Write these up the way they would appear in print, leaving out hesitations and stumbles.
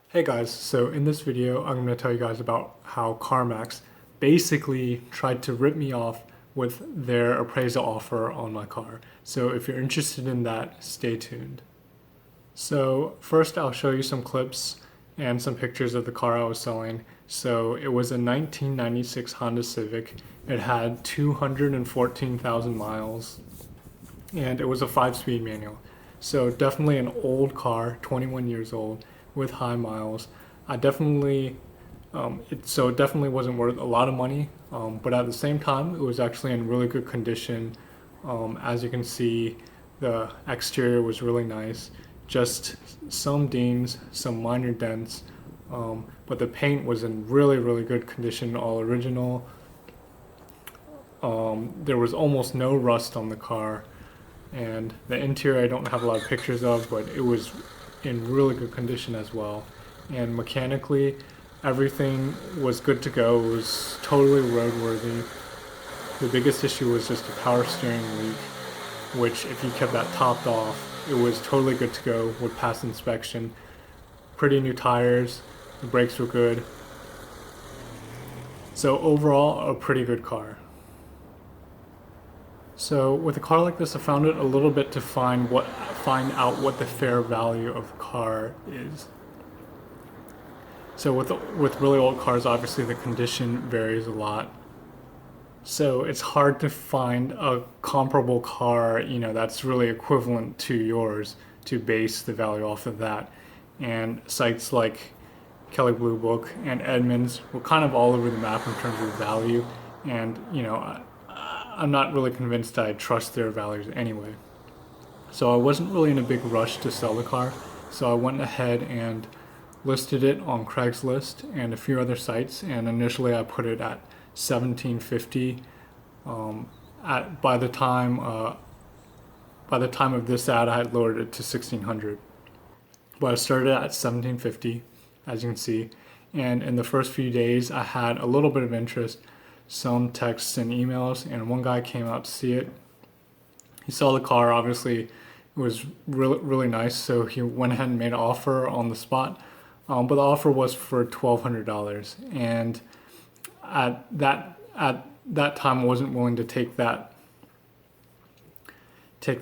Hey guys, so in this video I'm going to tell you guys about how Carmax basically tried to rip me off with their appraisal offer on my car. So if you're interested in that, stay tuned. So first I'll show you some clips and some pictures of the car I was selling. So it was a 1996 Honda Civic. It had 214,000 miles and it was a 5-speed manual. So definitely an old car, 21 years old, with high miles. I definitely, it definitely wasn't worth a lot of money, but at the same time, it was actually in really good condition. As you can see, the exterior was really nice. Just some dings, some minor dents, but the paint was in really, really good condition, all original. There was almost no rust on the car, and the interior I don't have a lot of pictures of, but it was in really good condition as well. And mechanically, everything was good to go. It was totally roadworthy. The biggest issue was just a power steering leak, which if you kept that topped off, it was totally good to go, would pass inspection. Pretty new tires, the brakes were good. So overall, a pretty good car. So with a car like this, I found it a little bit to find out what the fair value of the car is. So with really old cars, obviously the condition varies a lot. So it's hard to find a comparable car, that's really equivalent to yours to base the value off of that. And sites like Kelley Blue Book and Edmunds were kind of all over the map in terms of value. And, I'm not really convinced I trust their values anyway. So I wasn't really in a big rush to sell the car. So I went ahead and listed it on Craigslist and a few other sites. And initially I put it at $1,750. By the time of this ad, I had lowered it to $1,600. But I started at $1,750, as you can see. And in the first few days, I had a little bit of interest, some texts and emails, and one guy came out to see it. He saw the car, obviously it was really, really nice, so he went ahead and made an offer on the spot. But the offer was for $1,200, and at that time I wasn't willing to take that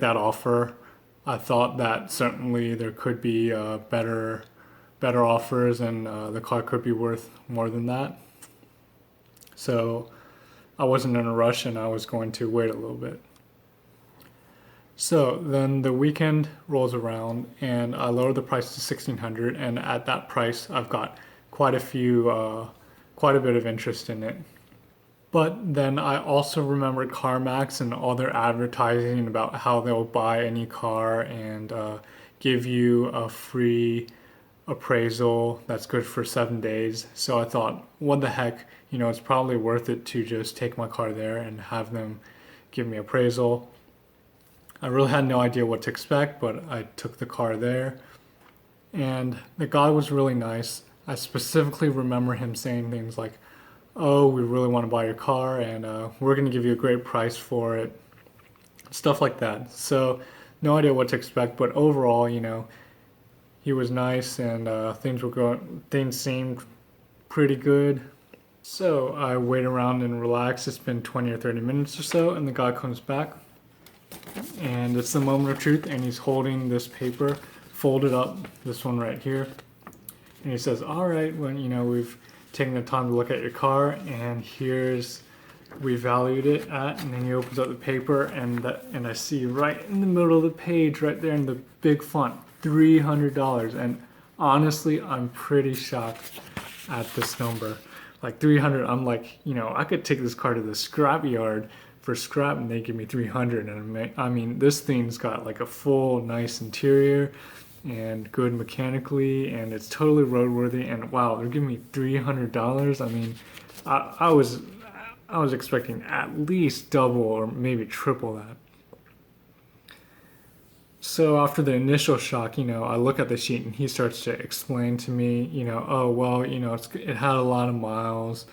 offer. I thought that certainly there could be better offers, and the car could be worth more than that. So I wasn't in a rush, and I was going to wait a little bit. So then the weekend rolls around, and I lower the price to $1,600, and at that price, I've got quite a bit of interest in it. But then I also remembered CarMax and all their advertising about how they'll buy any car and give you a free appraisal that's good for 7 days. So I thought, what the heck, it's probably worth it to just take my car there and have them give me appraisal. I really had no idea what to expect, but I took the car there, and the guy was really nice. I specifically remember him saying things like, "Oh, we really want to buy your car, and we're going to give you a great price for it," stuff like that. So no idea what to expect, but overall, he was nice, and things seemed pretty good. So I wait around and relax. It's been 20 or 30 minutes or so, and the guy comes back, and it's the moment of truth, and he's holding this paper folded up, this one right here, and he says, "All right, well, we've taken the time to look at your car, and we valued it at," and then he opens up the paper, and I see right in the middle of the page, right there in the big font, $300. And honestly, I'm pretty shocked at this number. Like 300, I'm like, I could take this car to the scrap yard for scrap, and they give me 300. And I mean, this thing's got like a full, nice interior and good mechanically, and it's totally roadworthy. And wow, they're giving me $300. I mean, I was expecting at least double or maybe triple that. So after the initial shock, I look at the sheet, and he starts to explain to me, "Oh, well, it had a lot of miles."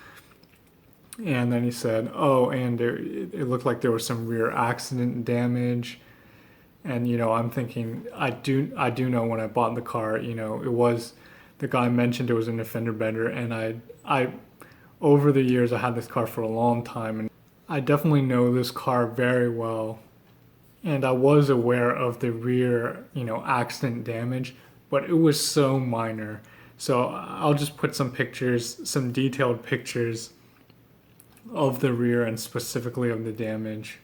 And then he said, "Oh, and it looked like there was some rear accident damage." And I'm thinking, I do know when I bought the car, it was the guy mentioned it was an fender bender, and I over the years I had this car for a long time, and I definitely know this car very well, and I was aware of the rear, accident damage, but it was so minor. So I'll just put some pictures, some detailed pictures of the rear and specifically of the damage.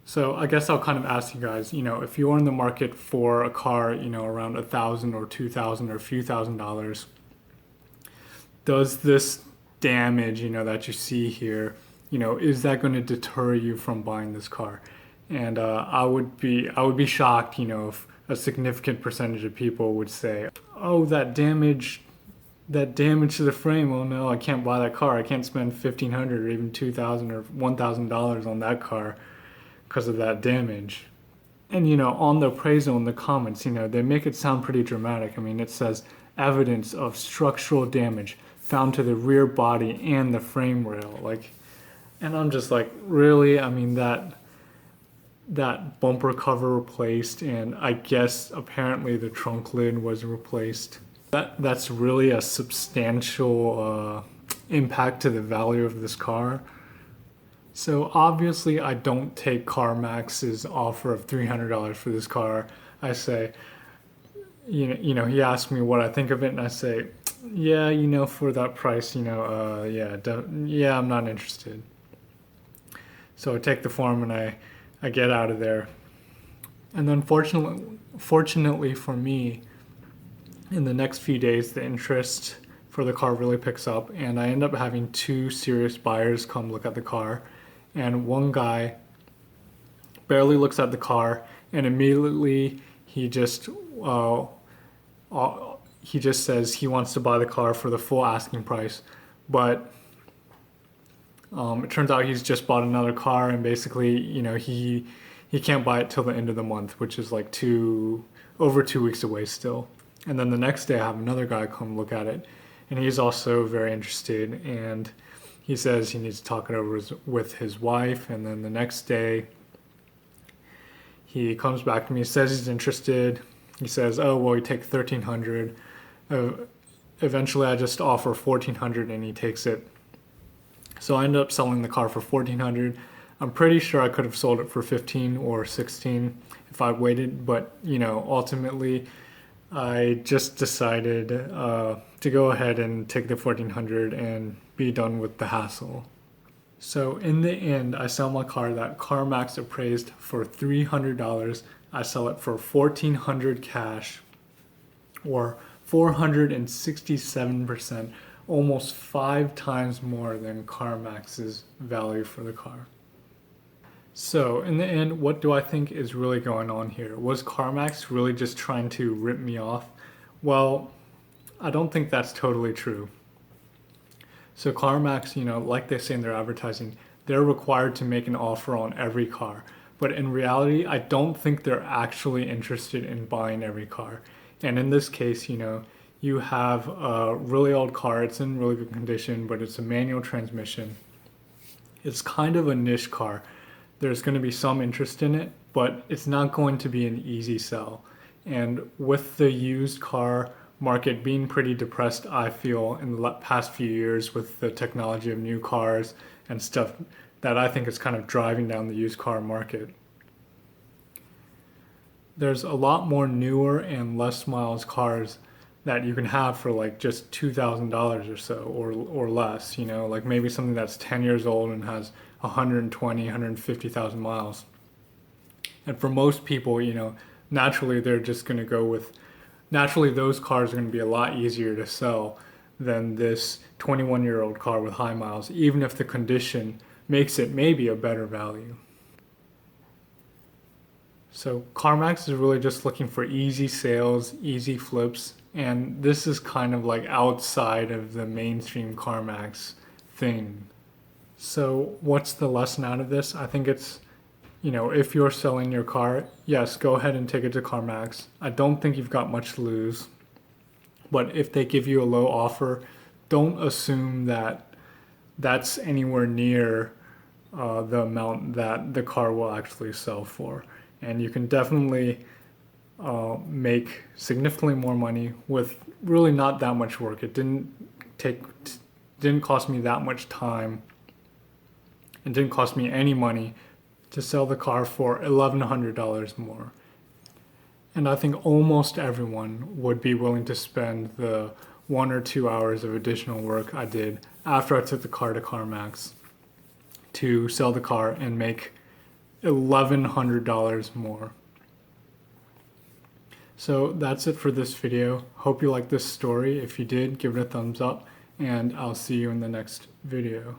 So I guess I'll kind of ask you guys, if you're in the market for a car, around 1,000 or 2,000 or a few $1,000s, does this damage, that you see here, is that going to deter you from buying this car? And I would be shocked, if a significant percentage of people would say, "Oh, that damage to the frame. Oh no, I can't buy that car. I can't spend 1,500 or even 2,000 or $1,000 on that car because of that damage." And on the appraisal in the comments, they make it sound pretty dramatic. I mean, it says evidence of structural damage found to the rear body and the frame rail. And I'm just like, really? I mean, that bumper cover replaced, and I guess apparently the trunk lid was replaced. That's really a substantial impact to the value of this car. So obviously I don't take CarMax's offer of $300 for this car. I say, he asked me what I think of it, and I say, yeah, for that price, yeah, I'm not interested. So I take the form and I get out of there. And then fortunately for me, in the next few days, the interest for the car really picks up, and I end up having two serious buyers come look at the car. And one guy barely looks at the car, and immediately he just says he wants to buy the car for the full asking price. But it turns out he's just bought another car, and basically, he can't buy it till the end of the month, which is like over 2 weeks away still. And then the next day, I have another guy come look at it, and he's also very interested, and he says he needs to talk it over with his wife. And then the next day, he comes back to me, says he's interested. He says, "Oh, well, you take 1,300. Eventually, I just offer 1,400, and he takes it." So I ended up selling the car for 1,400. I'm pretty sure I could have sold it for 15 or 16 if I waited, but ultimately, I just decided to go ahead and take the 1,400 and be done with the hassle. So in the end, I sell my car that CarMax appraised for $300. I sell it for $1,400 cash, or 467%, almost 5 times more than CarMax's value for the car. So in the end, what do I think is really going on here? Was CarMax really just trying to rip me off? Well, I don't think that's totally true. So CarMax, like they say in their advertising, they're required to make an offer on every car. But in reality, I don't think they're actually interested in buying every car. And in this case, you have a really old car. It's in really good condition, but it's a manual transmission. It's kind of a niche car. There's going to be some interest in it, but it's not going to be an easy sell. And with the used car market being pretty depressed, I feel, in the past few years with the technology of new cars and stuff, that I think is kind of driving down the used car market. There's a lot more newer and less miles cars that you can have for like just $2,000 or so, or less, like maybe something that's 10 years old and has 120, 150,000 miles. And for most people, naturally they're just going to go with, naturally those cars are going to be a lot easier to sell than this 21-year-old car with high miles, even if the condition makes it maybe a better value. So CarMax is really just looking for easy sales, easy flips, and this is kind of like outside of the mainstream CarMax thing. So what's the lesson out of this? I think it's, if you're selling your car, yes, go ahead and take it to CarMax. I don't think you've got much to lose. But if they give you a low offer, don't assume that that's anywhere near the amount that the car will actually sell for. And you can definitely make significantly more money with really not that much work. It didn't cost me that much time. It didn't cost me any money to sell the car for $1,100 more. And I think almost everyone would be willing to spend the 1 or 2 hours of additional work I did after I took the car to Carmax to sell the car and make $1,100 more. So that's it for this video. Hope you liked this story. If you did, give it a thumbs up, and I'll see you in the next video.